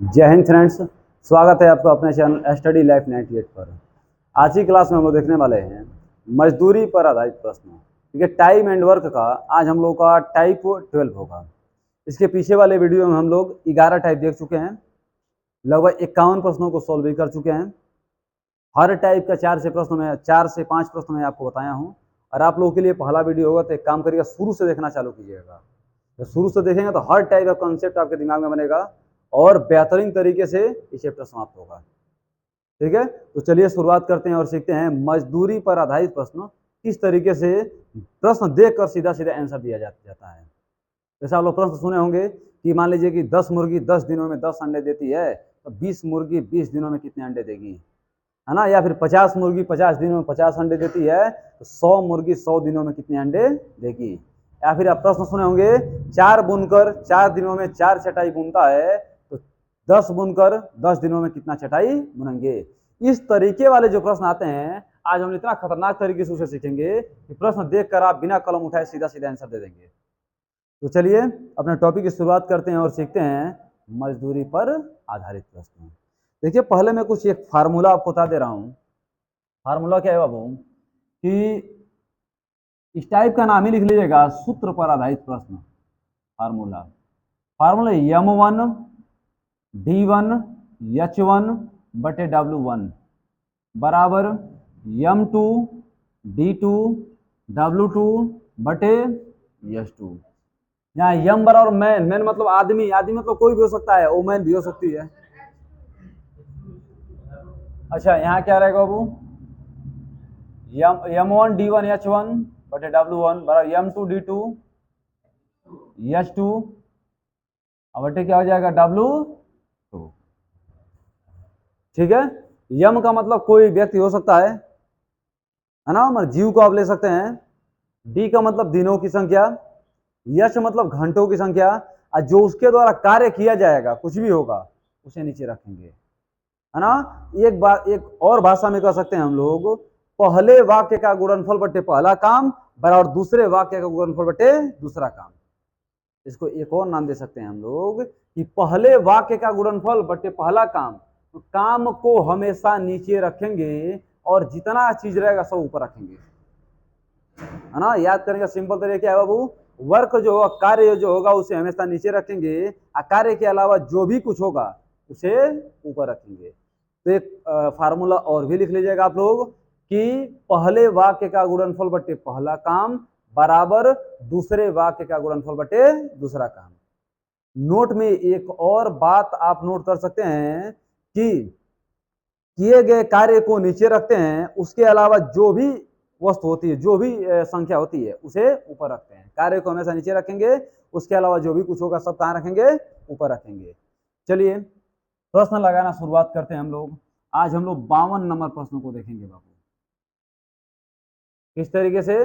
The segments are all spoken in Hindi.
जय हिंद फ्रेंड्स। स्वागत है आपका अपने चैनल स्टडी लाइफ 98 पर। आज की क्लास में हम लोग देखने वाले हैं मजदूरी पर आधारित प्रश्न। ठीक है, टाइम एंड वर्क का आज हम लोग का टाइप 12 होगा। इसके पीछे वाले वीडियो में हम लोग 11 टाइप देख चुके हैं, लगभग 51 प्रश्नों को सॉल्व भी कर चुके हैं। हर टाइप का 4 से 5 प्रश्न मैं आपको बताया हूँ। और आप लोगों के लिए पहला वीडियो होगा तो एक काम करिएगा, शुरू से देखना चालू कीजिएगा। तो शुरू से देखेंगे तो हर टाइप का कॉन्सेप्ट आपके दिमाग में बनेगा और बेहतरीन तरीके से ये चैप्टर समाप्त होगा। ठीक है, तो चलिए शुरुआत करते हैं और सीखते हैं मजदूरी पर आधारित प्रश्न किस तरीके से प्रश्न देखकर सीधा सीधा आंसर दिया जाता है। जैसे आप लोग प्रश्न सुने होंगे कि मान लीजिए कि 10 मुर्गी 10 दिनों में 10 अंडे देती है, तो 20 मुर्गी 20 दिनों में कितने अंडे देगी, है ना। या फिर 50 मुर्गी 50 दिनों में 50 अंडे देती है, तो 100 मुर्गी 100 दिनों में कितने अंडे देगी। या फिर आप प्रश्न सुने होंगे 4 बुनकर 4 दिनों में 4 चटाई बुनता है, तो 10 बुनकर 10 दिनों में कितना चटाई बुनेंगे। इस तरीके वाले जो प्रश्न आते हैं, आज हम इतना खतरनाक तरीके से उसे सीखेंगे कि प्रश्न देखकर आप बिना कलम उठाए सीधा सीधा आंसर दे देंगे। तो चलिए अपने टॉपिक की शुरुआत करते हैं और सीखते हैं मजदूरी पर आधारित प्रश्न। देखिए, पहले मैं कुछ एक फार्मूला आपको बता दे रहा हूं। फार्मूला क्या है बाबू, कि इस टाइप का नाम ही लिख लीजिएगा, सूत्र पर आधारित प्रश्न। Formula formula M1 D1 H1 बटे W1 बराबर M2 D2 W2 बटे H2। यहाँ यम बराबर मैन, मैन मतलब आदमी, आदमी मतलब कोई भी हो सकता है, वोमेन भी हो सकती है। अच्छा, यहाँ क्या रहेगा बाबू, M1 D1 H1 बटे W1 बराबर M2 D2 H2 बटे क्या हो जाएगा W2। ठीक है, यम का मतलब कोई व्यक्ति हो सकता है ना, मतलब जीव को आप ले सकते हैं। डी का मतलब दिनों की संख्या, यश मतलब घंटों की संख्या, और जो उसके द्वारा कार्य किया जाएगा कुछ भी होगा उसे नीचे रखेंगे, है ना। एक बात एक और भाषा में कह सकते हैं हम लोग, पहले वाक्य का गुणनफल बटे पहला काम बराबर दूसरे वाक्य का गुणनफल बटे दूसरा काम। इसको एक और नाम दे सकते हैं हम लोग कि पहले वाक्य का गुणनफल बटे पहला काम। तो काम को हमेशा नीचे रखेंगे और जितना चीज रहेगा सब ऊपर रखेंगे, है ना। याद करने का सिंपल तरीका क्या है बाबू, वर्क जो होगा, कार्य जो होगा उसे हमेशा नीचे रखेंगे और कार्य के अलावा जो भी कुछ होगा उसे ऊपर रखेंगे। तो एक फार्मूला और भी लिख लीजिएगा आप लोग कि पहले वाक्य का गुणनफल बटे पहला काम बराबर दूसरे वाक्य का गुणनफल बटे दूसरा काम। नोट में एक और बात आप नोट कर सकते हैं कि किए गए कार्य को नीचे रखते हैं, उसके अलावा जो भी वस्तु होती है, जो भी संख्या होती है उसे ऊपर रखते हैं। कार्य को हमेशा नीचे रखेंगे, उसके अलावा जो भी कुछ होगा सब कहाँ रखेंगे, ऊपर रखेंगे। चलिए प्रश्न लगाना शुरुआत करते हैं हम लोग। आज हम लोग 52 नंबर प्रश्न को देखेंगे बाबू। किस तरीके से,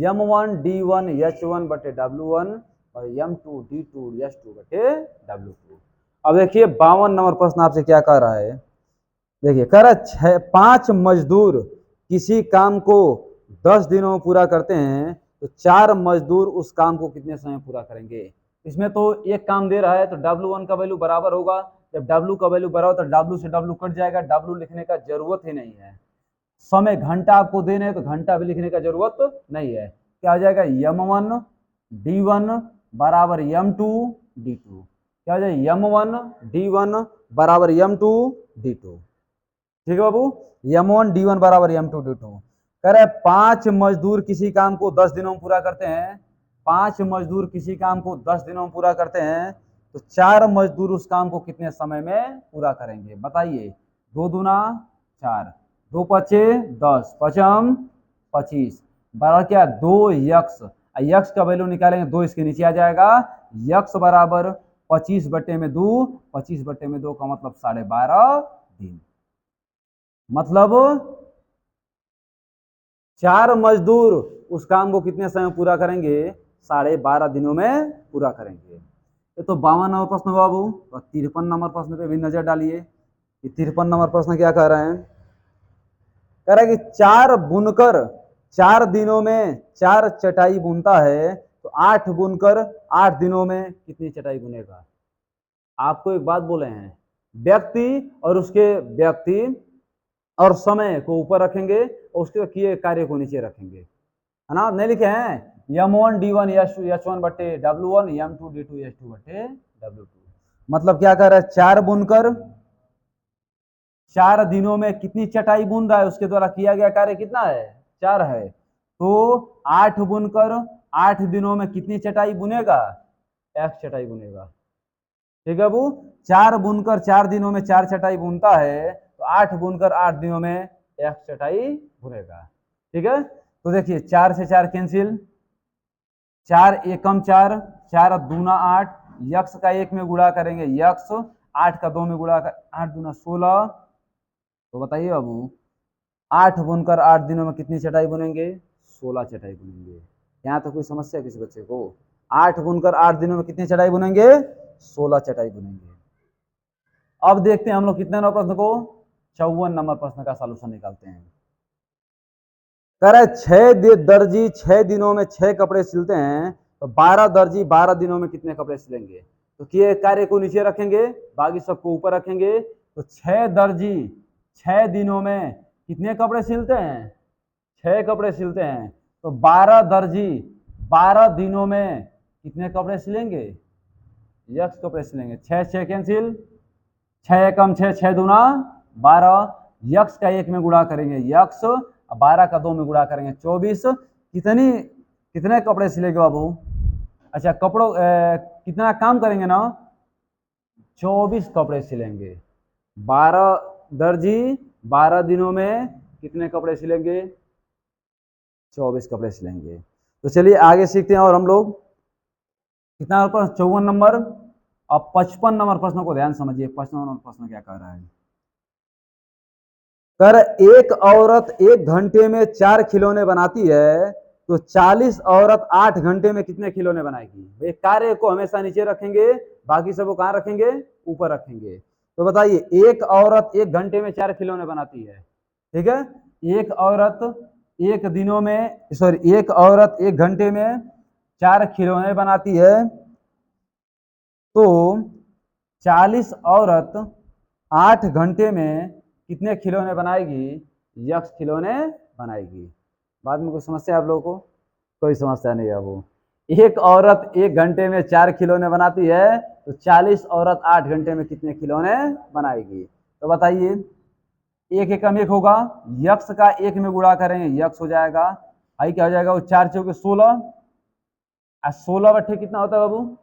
M1 D1 H1 बटे W1 और M2 D2 H2 बटे W2। अब देखिए 52 नंबर प्रश्न आपसे क्या कह रहा है। देखिए कह रहा है 5 मजदूर किसी काम को 10 दिनों में पूरा करते हैं, तो 4 मजदूर उस काम को कितने समय पूरा करेंगे। इसमें तो एक काम दे रहा है तो W1 का वैल्यू बराबर होगा, जब W का वैल्यू बराबर तो W से W कट जाएगा, W लिखने का जरूरत ही नहीं है। समय घंटा आपको देने हैं तो घंटा भी लिखने का जरूरत नहीं है। क्या हो जाएगा, M1 D1 बराबर M2 D2। क्या हो जाएगा, M1 D1 बराबर M2 D2। ठीक है बाबू, M1 D1 बराबर M2 D2। कह रहे 5 मजदूर किसी काम को 10 दिनों में पूरा करते हैं। 5 मजदूर किसी काम को 10 दिनों में पूरा करते हैं, तो 4 मजदूर उस काम को कितने समय में पूरा करेंगे बताइए। 2 दूना 4, 2 पचे 10, पचम 25 बराबर क्या, 2 यक्स। यक्स का वैल्यू निकालेंगे 2 इसके नीचे आ जाएगा। यक्स बराबर 25 बटे में 2, 25 बटे में 2 का मतलब 12.5 दिन। मतलब 4 मजदूर उस काम को कितने समय पूरा करेंगे, 12.5 दिनों में पूरा करेंगे। ये तो 52 नंबर प्रश्न हुआ बाबू। तो 53 नंबर प्रश्न पे भी नजर डालिए। 53 नंबर प्रश्न क्या कह रहे हैं, कह रहा है कि 4 बुनकर 4 दिनों में 4 चटाई बुनता है, तो 8 बुनकर 8 दिनों में कितनी चटाई बुनेगा। आपको एक बात बोले हैं व्यक्ति और उसके व्यक्ति और समय को ऊपर रखेंगे और उसके किए कार्य को नीचे रखेंगे, है ना। नहीं लिखे हैं M1 D1 H1 बटे W1 M2 D2 H2 बटे W2। मतलब क्या कर रहा है, 4 बुनकर 4 दिनों में कितनी चटाई बुन रहा है, उसके द्वारा किया गया कार्य कितना है, 4 है। तो 8 बुनकर 8 दिनों में कितनी चटाई बुनेगा, X चटाई बुनेगा। ठीक है बाबू, 4 बुनकर 4 दिनों में 4 चटाई बुनता है, तो 8 बुनकर 8 दिनों में X चटाई बुनेगा। ठीक है, तो देखिए 4 से 4 कैंसिल, 4 एकम 4, 4 दूना 8, यक्स का 1 में गुणा करेंगे यक्स, 8 का 2 में गुणा कर 8 दूना 16। तो बताइए बाबू 8 बुनकर 8 दिनों में कितनी चटाई बुनेंगे, 16 चटाई बुनेंगे। यहाँ तो कोई समस्या है किसी बच्चे को, 8 बुनकर 8 दिनों में कितनी चटाई बुनेंगे, 16 चटाई बुनेंगे। अब देखते हैं हम लोग कितने नंबर प्रश्न को, 54 नंबर प्रश्न का सॉल्यूशन निकालते हैं। कह रहा है 6 दर्जी 6 दिनों में 6 कपड़े सिलते हैं, तो 12 दर्जी 12 दिनों में कितने कपड़े सिलेंगे। तो किए कार्य को नीचे रखेंगे, बाकी सबको ऊपर रखेंगे। तो 6 दर्जी 6 दिनों में कितने कपड़े सिलते हैं, 6 कपड़े सिलते हैं। तो 12 दर्जी 12 दिनों में कितने कपड़े सिलेंगे, यक्स कपड़े सिलेंगे। 6 6 कैंसिल, 6 एकम 6, 6 दूना 12, यक्स का 1 में गुणा करेंगे यक्स, 12 का 2 में गुणा करेंगे 24। कितने कपड़े सिलेंगे बाबू, अच्छा कपड़ों कितना काम करेंगे ना, 24 कपड़े सिलेंगे। 12 दर्जी 12 दिनों में कितने कपड़े सिलेंगे, 24 कपड़े सिलेंगे। तो चलिए आगे सीखते हैं। और हम लोग कितना नंबर, 54 नंबर। अब 55 नंबर प्रश्न को ध्यान समझिए, 55 नंबर प्रश्न क्या कह रहा है। कर एक औरत 1 घंटे में 4 खिलौने बनाती है, तो 40 औरत 8 घंटे में कितने खिलौने बनाएगी। एक कार्य को हमेशा नीचे रखेंगे, बाकी सबको कहां रखेंगे, ऊपर रखेंगे। तो बताइए एक औरत 1 घंटे में 4 खिलौने बनाती है, ठीक है। एक औरत एक औरत 1 घंटे में 4 खिलौने बनाती है, तो 40 औरत 8 घंटे में कितने खिलौने बनाएगी, यक्स खिलौने बनाएगी। बाद में कोई समस्या आप लोगों को, कोई समस्या नहीं है। वो एक औरत 1 घंटे में 4 खिलौने बनाती है, तो 40 औरत 8 घंटे में कितने खिलौने बनाएगी। तो बताइए, एक एकम 1 होगा, यक्स का 1 में गुणा करेंगे यक्स हो जाएगा, आई क्या हो जाएगा, वो 4 चौके 16, 16 बट्टे कितना होता है बाबू,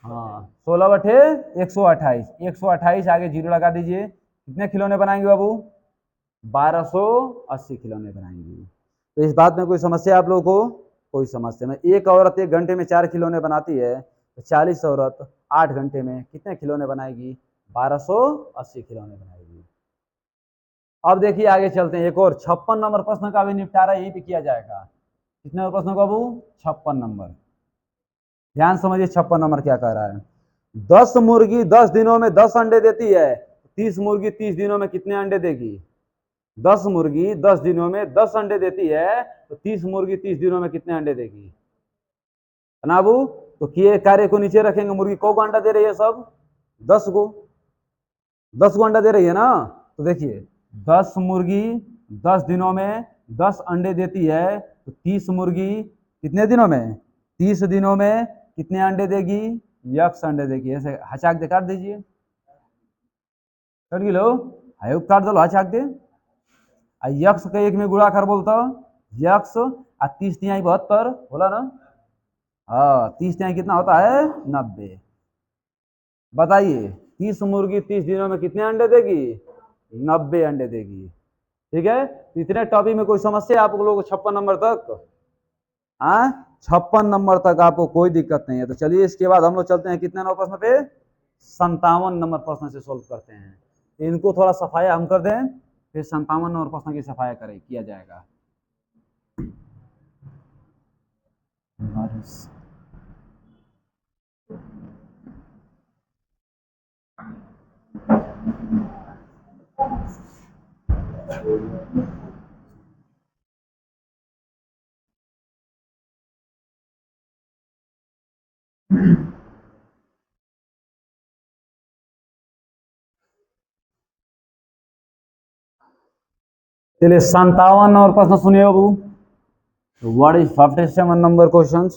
हाँ 16 बटे 128, 128 आगे जीरो लगा दीजिए, कितने खिलौने बनाएंगे बाबू, 1280 खिलौने बनाएंगे। तो इस बात में कोई समस्या आप लोगों को, कोई समस्या नहीं। एक औरत 1 घंटे में 4 खिलौने बनाती है, तो 40 औरत 8 घंटे में कितने खिलौने बनाएगी, 1280 खिलौने बनाएगी। अब देखिए आगे चलते हैं, एक और 56 नंबर प्रश्न का भी निपटारा यहीं पे किया जाएगा। कितने नंबर प्रश्न बाबू, 56 नंबर। ध्यान समझिए 56 नंबर क्या कह रहा है। 10 मुर्गी 10 दिनों में 10 अंडे देती है, 30 मुर्गी 30 दिनों में कितने अंडे देगी। 10 मुर्गी 10 दिनों में 10 अंडे देती है, तो 30 मुर्गी 30 दिनों में कितने अंडे देगी, अनाबू। तो किए कार्य को नीचे रखेंगे, मुर्गी को अंडा दे रही है, सब 10 को, 10 को अंडा दे रही है ना। तो देखिए 10 मुर्गी 10 दिनों में 10 अंडे देती है, तो 30 मुर्गी कितने दिनों में, 30 दिनों में कितने अंडे देगी, यक्स अंडे देगी। ऐसे हचाक दे काट दीजिए, कट गिलो हाय काट दो हचाक दे, यक्स का 1 में गुणा कर बोलता, यक्स 30 तिहाई 72 बोला ना, हाँ 30 तिहाई कितना होता है, 90। बताइए 30 मुर्गी 30 दिनों में कितने अंडे देगी, 90 अंडे देगी। ठीक है, इतने टॉपिक में कोई समस्या है आप लोगों को 56 नंबर तक, हाँ 56 नंबर तक आपको कोई दिक्कत नहीं है। तो चलिए इसके बाद हम लोग चलते हैं कितने नंबर प्रश्न पे, 57 नंबर प्रश्न से सोल्व करते हैं। इनको थोड़ा सफाया हम कर दें, फिर 57 नंबर प्रश्न की सफाया करें किया जाएगा। चलिए 57 और प्रश्न सुनिए बाबू। What is 57 number question.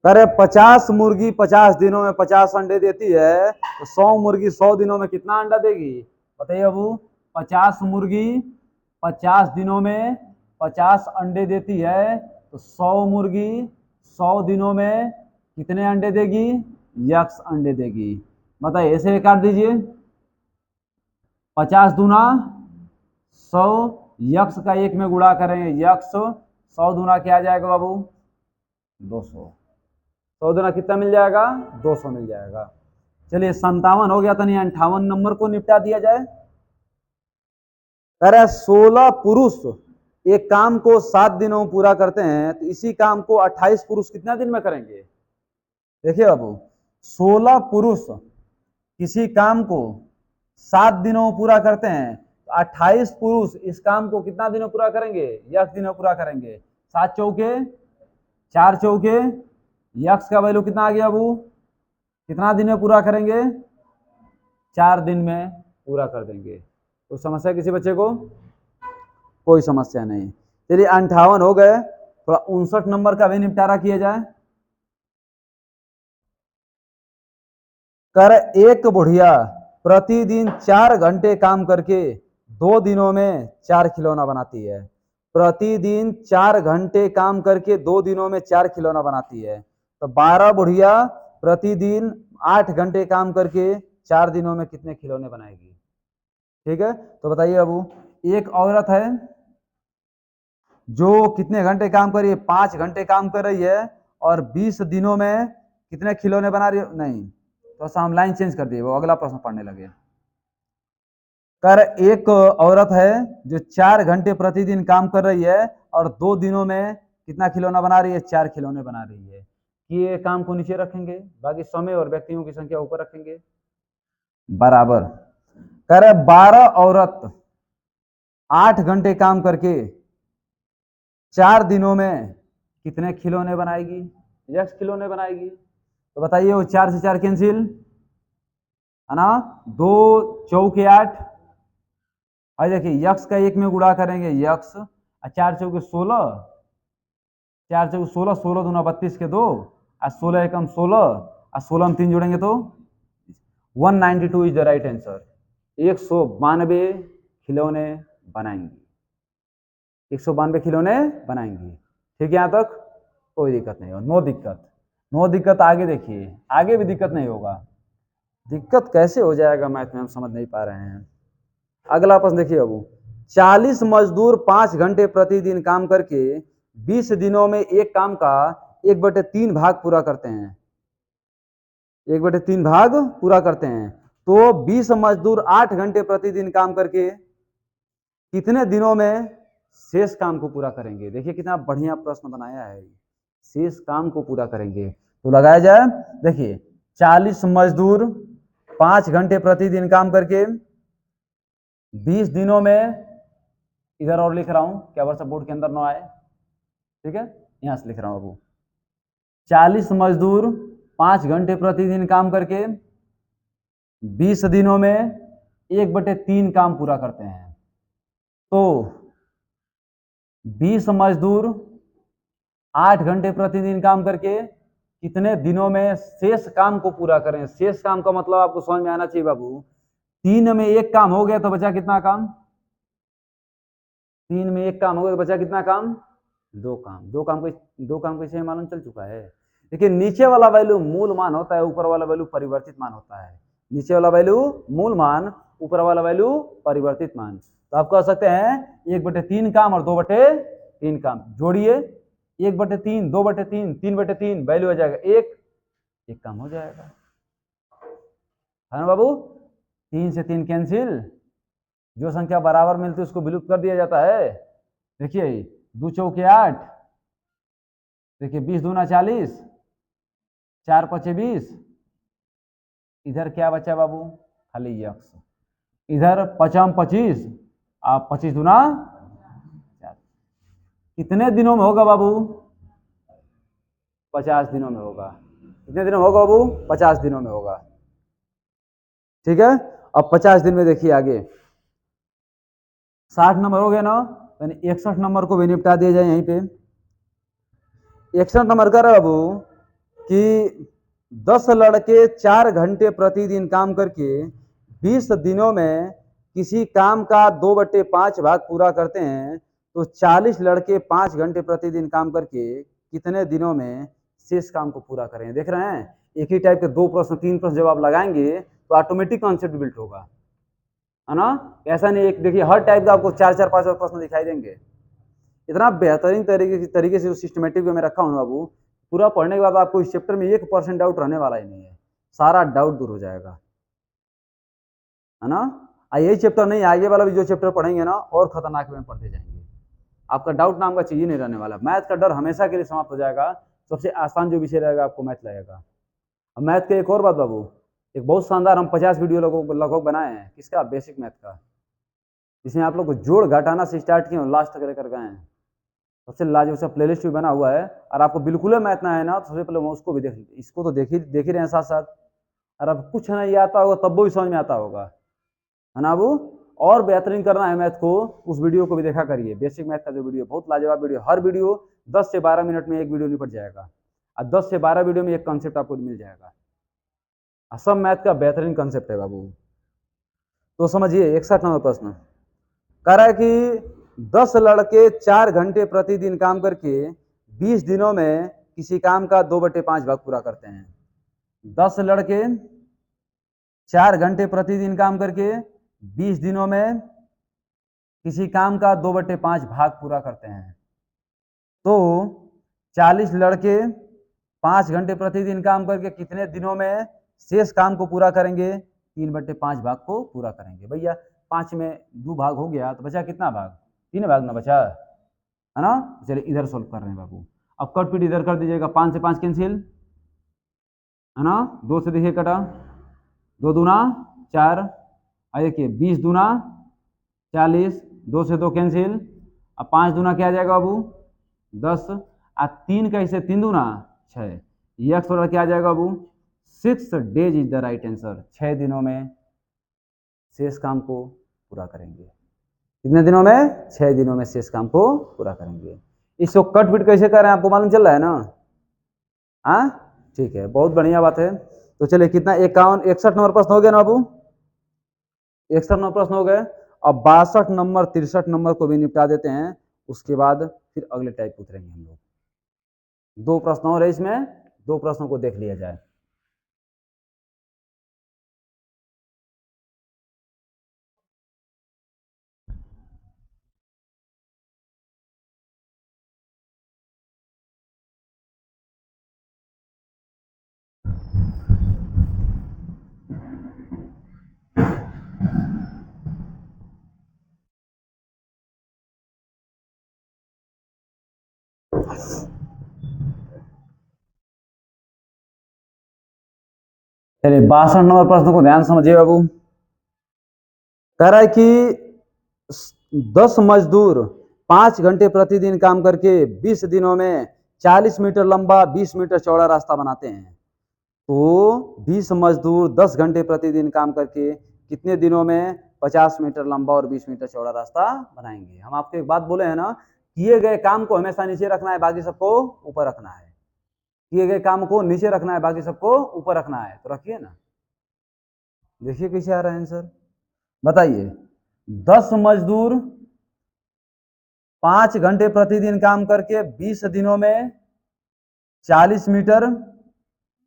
अरे 50 मुर्गी 50 दिनों में 50 अंडे देती है, तो 100 मुर्गी 100 दिनों में कितना अंडा देगी? बताइए बाबू। 50 मुर्गी 50 दिनों में 50 अंडे देती है, तो 100 मुर्गी 100 दिनों में कितने अंडे देगी? यक्स अंडे देगी। बताइए, ऐसे काट दीजिए। 50 दूना 100, यक्स का 1 में गुणा करेंगे यक्स, 100 दूना क्या आ जाएगा बाबू? 200। 100 दूना कितना मिल जाएगा? 200 मिल जाएगा। चलिए 57 हो गया, तो नहीं 58 नंबर को निपटा दिया जाए। कह रहा है 16 पुरुष एक काम को 7 दिनों में पूरा करते हैं, तो इसी काम को 28 पुरुष कितना दिन में करेंगे? देखिए बाबू, 16 पुरुष किसी काम को 7 दिनों में पूरा करते हैं, तो 28 पुरुष इस काम को कितना दिनों पूरा करेंगे? यक्स दिनों पूरा करेंगे। 7 चौके 4 चौके, यक्स का वैल्यू कितना आ गया बाबू? कितना दिन में पूरा करेंगे? 4 दिन में पूरा कर देंगे। कोई समस्या किसी बच्चे को? कोई समस्या नहीं। चलिए 58 हो गए, थोड़ा 59 नंबर का भी निपटारा किया जाए। कर एक बुढ़िया प्रतिदिन 4 घंटे काम करके 2 दिनों में 4 खिलौना बनाती है। प्रतिदिन 4 घंटे काम करके 2 दिनों में 4 खिलौना बनाती है, तो 12 बुढ़िया प्रतिदिन 8 घंटे काम करके 4 दिनों में कितने खिलौने बनाएगी? ठीक है, तो बताइए बाबू। एक औरत है जो कितने घंटे काम कर रही है? 5 घंटे काम कर रही है, और 20 दिनों में कितने खिलौने बना रही है? नहीं, तो हम लाइन चेंज कर दिए, वो अगला प्रश्न पढ़ने लगे। कर एक औरत है जो 4 घंटे प्रतिदिन काम कर रही है, और 2 दिनों में कितना खिलौना बना रही है? 4 खिलौने बना रही है। कि ये काम को नीचे रखेंगे, बाकी समय और व्यक्तियों की संख्या ऊपर रखेंगे, बराबर। कर 12 औरत 8 घंटे काम करके 4 दिनों में कितने खिलौने बनाएगी? यक्स खिलौने बनाएगी। तो बताइए, वो 4 से 4 कैंसिल है ना, 2 चौके 8। और देखिए यक्स का 1 में गुणा करेंगे यक्स, और 4 चौके 16, 4 चौके 16, 16 दूना 32 के 2, और 16 एकम 16, और 16 में 3 जोड़ेंगे तो 192 इज द राइट आंसर। 192 खिलौने बनाएंगी। 192 खिलौने बनाएंगी। ठीक है, यहाँ तक कोई दिक्कत नहीं हो, नो दिक्कत। नो दिक्कत। आगे देखिए, आगे भी दिक्कत नहीं होगा। दिक्कत कैसे हो जाएगा मैथ में, हम समझ नहीं पा रहे हैं। अगला प्रश्न देखिए बाबू। 40 मजदूर 5 घंटे प्रतिदिन काम करके 20 दिनों में एक काम का 1/3 भाग पूरा करते हैं। 1/3 भाग पूरा करते हैं, तो 20 मजदूर 8 घंटे प्रतिदिन काम करके कितने दिनों में शेष काम को पूरा करेंगे? देखिए कितना बढ़िया प्रश्न बनाया है। शेष काम को पूरा करेंगे तो लगाया जाए। देखिए 40 मजदूर 5 घंटे प्रतिदिन काम करके 20 दिनों में, इधर और लिख रहा हूं, क्या वर्षा बोर्ड के अंदर ना आए, ठीक है, यहां से लिख रहा हूं बाबू। 40 मजदूर 5 घंटे प्रतिदिन काम करके 20 दिनों में 1/3 काम पूरा करते हैं, तो 20 मजदूर 8 घंटे प्रतिदिन काम करके कितने दिनों में शेष काम को पूरा करें? शेष काम का मतलब आपको समझ में आना चाहिए बाबू। 3 में 1 काम हो गया तो बचा कितना काम? 3 में 1 काम हो गया तो बचा कितना काम? 2 काम। दो काम को इसे मालूम चल चुका है। देखिए नीचे वाला वैल्यू मूल मान होता है, ऊपर वाला वैल्यू परिवर्तित मान होता है। नीचे वाला वैल्यू मूल मान, ऊपर वाला वैल्यू परिवर्तित मान। तो आप कह सकते हैं 1/3 काम और 2/3 काम जोड़िए। 1/3, 2/3, 3/3, वैल्यू आ जाएगा 1 काम हो जाएगा, है ना बाबू। 3 से 3 कैंसिल, जो संख्या बराबर मिलती है उसको विलुप्त कर दिया जाता है। देखिए 2 चौके 8, देखिए 20 दूना 40, 4 पचे 20, इधर क्या बचा बाबू? खाली यक्स। इधर 5 25, आप 25 दूना 4। कितने दिनों में होगा बाबू? 50 दिनों में होगा। कितने दिनों में होगा बाबू? 50 दिनों में होगा। ठीक है, अब 50 दिन में देखिए आगे। 60 नंबर हो गया ना, यानी 61 नंबर को भी निपटा दिया जाए यहीं पे। 61 नंबर कर बाबू कि 10 लड़के 4 घंटे प्रतिदिन काम करके 20 दिनों में किसी काम का 2/5 भाग पूरा करते हैं, तो 40 लड़के 5 घंटे प्रतिदिन काम करके कितने दिनों में शेष काम को पूरा करेंगे। देख रहे हैं, एक ही टाइप के 2 प्रश्न 3 प्रश्न जब आप लगाएंगे तो ऑटोमेटिक कॉन्सेप्ट बिल्ट होगा, है ना। ऐसा नहीं, एक देखिए हर टाइप का आपको 4-4 5 प्रश्न दिखाई देंगे। इतना बेहतरीन तरीके से सिस्टमेटिक वे में रखा हूँ बाबू, पूरा पढ़ने के बाद आपको इस चैप्टर में 1% डाउट रहने वाला ही नहीं है, सारा डाउट दूर हो जाएगा, है ना। यही चैप्टर नहीं, आगे वाला भी जो चैप्टर पढ़ेंगे ना और खतरनाक में पढ़ते जाएंगे, आपका डाउट नाम का चीज ही नहीं रहने वाला। मैथ का डर हमेशा के लिए समाप्त हो जाएगा, सबसे आसान जो विषय रहेगा आपको मैथ लगेगा। अब मैथ का एक और बात बाबू, एक बहुत शानदार हम 50 वीडियो लगभग बनाए हैं, किसका, बेसिक मैथ का, जिसमें आप लोग को जोड़ घटाना से स्टार्ट किए और लास्ट तक लेकर गए हैं। सबसे लाजवाब सा प्लेलिस्ट भी बना हुआ है, और आपको बिल्कुल मैथ ना है ना, तो सबसे पहले उसको भी देख, इसको तो देख ही रहे हैं साथ साथ, और अब कुछ नहीं आता होगा तब भी समझ में आता होगा, है ना। वो और बेहतरीन करना है मैथ को, उस वीडियो को भी देखा करिए, बेसिक मैथ का जो वीडियो, बहुत लाजवाब वीडियो, हर वीडियो 10 से 12 मिनट में एक वीडियो निपट जाएगा, और 10 से 12 वीडियो में एक कॉन्सेप्ट आपको मिल जाएगा, सब मैथ का बेहतरीन कॉन्सेप्ट है बाबू। तो समझिए 61 नंबर प्रश्न कह रहा है कि 10 लड़के 4 घंटे प्रतिदिन काम करके 20 दिनों में किसी काम का 2/5 भाग पूरा करते हैं। 10 लड़के 4 घंटे प्रतिदिन काम करके 20 दिनों में किसी काम का 2/5 भाग पूरा करते हैं, तो 40 लड़के 5 घंटे प्रतिदिन काम करके कितने दिनों में शेष काम को पूरा करेंगे, 3/5 भाग को पूरा करेंगे। भैया 5 में 2 भाग हो गया तो बचा कितना भाग, 3 भाग ना बचा, है ना। चलिए इधर सोल्व कर रहे हैं बाबू, अब कट पीट इधर कर दीजिएगा, 5 से 5 कैंसिल, है ना, 2 से देखिए कटा, 2 दूना 4, देखिए 20 दूना 40, 2 से 2 कैंसिल, अब 5 दूना क्या आ जाएगा बाबू 10, 3 कैसे 3 दूना 6, ये अक्सर क्या आ जाएगा बाबू 6 days is the right answer. 6 दिनों में शेष काम को पूरा करेंगे। कितने दिनों में, 6 दिनों में शेष काम को पूरा करेंगे। इसको कट फिट कैसे कर रहे हैं आपको मालूम चल रहा है ना, हाँ ठीक है, बहुत बढ़िया बात है। तो चलिए कितना 61 नंबर प्रश्न हो गया ना बाबू, 61 नंबर प्रश्न हो गए। अब 62 नंबर 63 नंबर को भी निपटा देते हैं, उसके बाद फिर अगले टाइप उतरेंगे हम लोग। 2 प्रश्न और है इसमें, 2 प्रश्नों को देख लिया जाए। चलिए 62 नंबर प्रश्न को ध्यान समझिए बाबू, कह रहा है कि 10 मजदूर 5 घंटे प्रतिदिन काम करके 20 दिनों में 40 मीटर लंबा 20 मीटर चौड़ा रास्ता बनाते हैं, तो 20 मजदूर 10 घंटे प्रतिदिन काम करके कितने दिनों में 50 मीटर लंबा और 20 मीटर चौड़ा रास्ता बनाएंगे। हम आपको एक बात बोले हैं ना, किए गए काम को हमेशा नीचे रखना है, बाकी सबको ऊपर रखना है, किए गए काम को नीचे रखना है, बाकी सबको ऊपर रखना है, तो रखिए ना। देखिए कैसे आ रहा है आंसर, बताइए। 10 मजदूर 5 घंटे प्रतिदिन काम करके 20 दिनों में 40 मीटर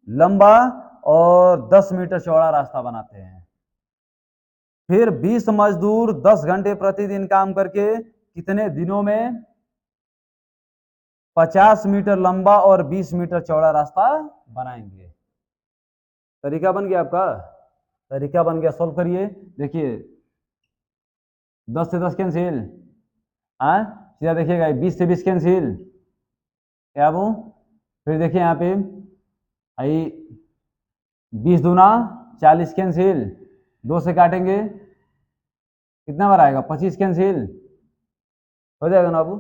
लंबा और 10 मीटर चौड़ा रास्ता बनाते हैं। फिर 20 मजदूर 10 घंटे प्रतिदिन काम करके कितने दिनों में 50 मीटर लंबा और 20 मीटर चौड़ा रास्ता बनाएंगे। तरीका बन गया आपका, तरीका बन गया, सॉल्व करिए। देखिए 10 से 10 कैंसिल, सीधा देखिएगा 20 से 20 कैंसिल, क्या वो, फिर देखिए यहाँ पे आई 20 दूना 40 कैंसिल, 2 से काटेंगे कितना बार आएगा 25 कैंसिल हो जाएगा ना बाबू,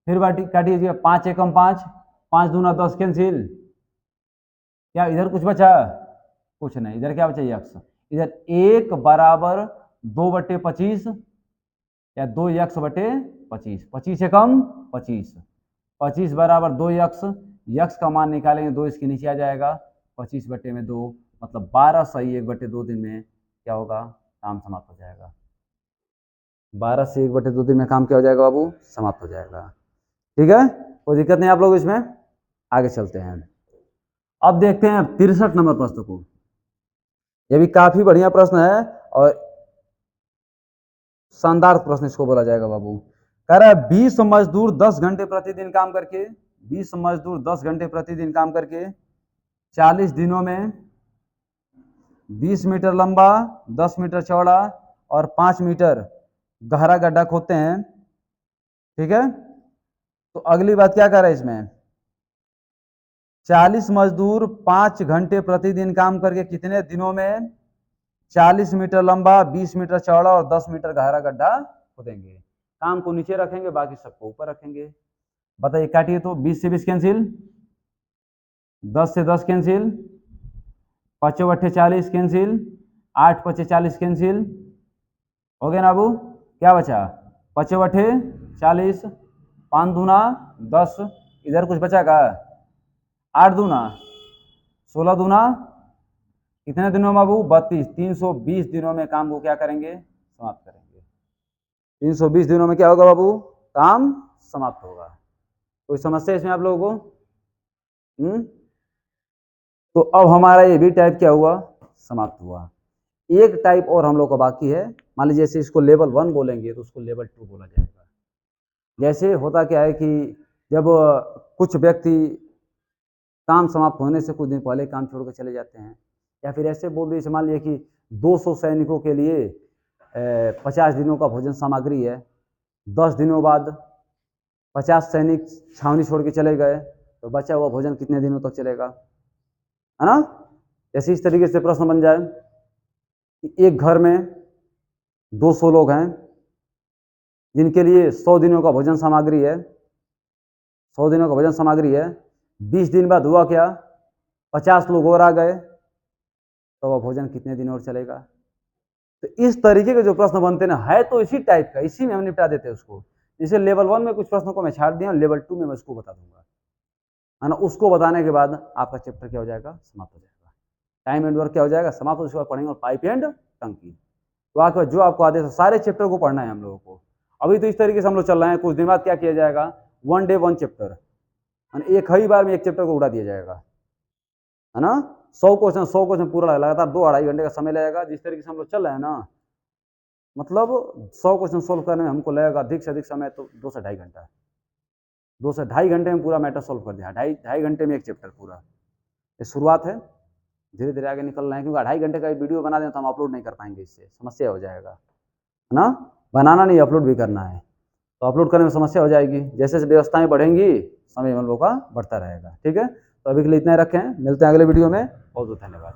फिर काटिए 5 एकम 5, 5 दूना 10 कैंसिल, क्या इधर कुछ बचा, कुछ नहीं, इधर क्या बचा, यक्स, इधर 1 बराबर 2/25 या 2x/25, 25 से कम 25, 25 बराबर 2x, यक्स का मान निकालेंगे 2 इसके नीचे आ जाएगा, 25/2 मतलब 12 सही 1/2 दिन में क्या होगा, काम समाप्त हो जाएगा। 12 से 1/2 दिन में काम क्या हो जाएगा बाबू, समाप्त हो जाएगा। ठीक है, कोई दिक्कत नहीं आप लोग इसमें, आगे चलते हैं। अब देखते हैं 63 नंबर प्रश्न को। यह भी काफी बढ़िया प्रश्न है और शानदार प्रश्न इसको बोला जाएगा बाबू। कह रहा है 20 मजदूर 10 घंटे प्रतिदिन काम करके, 20 मजदूर 10 घंटे प्रतिदिन काम करके 40 दिनों में 20 मीटर लंबा, 10 मीटर चौड़ा और 5 मीटर गहरा गड्ढा खोदते हैं। ठीक है, तो अगली बात क्या कर रहा है इसमें, 40 मजदूर 5 घंटे प्रतिदिन काम करके कितने दिनों में 40 मीटर लंबा, 20 मीटर चौड़ा और 10 मीटर गहरा गड्ढा खोदेंगे। काम को नीचे रखेंगे, बाकी सबको ऊपर रखेंगे। बताइए काटिए तो, 20 से 20 कैंसिल, 10 से 10 कैंसिल, 5 × 40 कैंसिल, 8 × 40 कैंसिल, हो गया ना बाबू, क्या बचा 5 × 40, 5 दूना 10, इधर कुछ बचा का, 8 दूना 16 दूना कितने दिनों में बाबू 32, 320 दिनों में काम को क्या करेंगे, समाप्त करेंगे। 320 दिनों में क्या होगा बाबू, काम समाप्त होगा। कोई समस्या इसमें आप लोगों को? तो अब हमारा ये भी टाइप क्या हुआ, समाप्त हुआ। एक टाइप और हम लोग का बाकी है। मान लीजिए जैसे इसको लेवल 1 बोलेंगे तो उसको लेवल 2 बोला जाएगा। जैसे होता क्या है कि जब कुछ व्यक्ति काम समाप्त होने से कुछ दिन पहले काम छोड़कर चले जाते हैं, या फिर ऐसे बोल दीजिए, मान लीजिए कि 200 सैनिकों के लिए 50 दिनों का भोजन सामग्री है, 10 दिनों बाद 50 सैनिक छावनी छोड़ के चले गए, तो बचा हुआ भोजन कितने दिनों तक चलेगा, है ना। जैसे इस तरीके से प्रश्न बन जाए कि एक घर में 200 लोग हैं जिनके लिए 100 दिनों का भोजन सामग्री है, 100 दिनों का भोजन सामग्री है, 20 दिन बाद हुआ क्या, 50 लोग और आ गए, तो वह भोजन कितने दिन और चलेगा। तो इस तरीके के जो प्रश्न बनते ना, है तो इसी टाइप का, इसी में हम निपटा देते हैं उसको। जैसे लेवल 1 में कुछ प्रश्नों को मैं छाड़ दिया, लेवल 2 में मैं उसको बता दूंगा, है ना। उसको बताने के बाद आपका चैप्टर क्या हो जाएगा, समाप्त हो जाएगा। टाइम एंड वर्क क्या हो जाएगा, समाप्त। उसके बाद पढ़ेंगे पाइप एंड टंकी। तो आपके जो आपको आदेश है सारे चैप्टर को पढ़ना है हम लोगों को। अभी तो इस तरीके से हम लोग चल रहे हैं, कुछ दिन बाद क्या किया जाएगा, 1 डे 1 चैप्टर, एक ही बार में एक चैप्टर को उड़ा दिया जाएगा, है ना। 100 क्वेश्चन पूरा लगातार 2-2.5 घंटे का समय लगेगा। जिस तरीके से हम लोग चल रहे हैं ना, मतलब 100 क्वेश्चन सोल्व करने में हमको लगेगा अधिक से अधिक समय तो 2 से ढाई घंटा, 2 से ढाई घंटे में पूरा मैटर सोल्व कर दिया। ढाई घंटे में एक चैप्टर पूरा। ये शुरुआत है, धीरे धीरे आगे निकल रहे हैं, क्योंकि 2.5 घंटे का वीडियो बना दें तो हम अपलोड नहीं कर पाएंगे, इससे समस्या हो जाएगा, है ना। बनाना नहीं, अपलोड भी करना है, तो अपलोड करने में समस्या हो जाएगी। जैसे जैसे व्यवस्थाएं बढ़ेंगी समय हम लोगों का बढ़ता रहेगा। ठीक है, तो अभी के लिए इतना ही रखें, मिलते हैं अगले वीडियो में। बहुत बहुत धन्यवाद।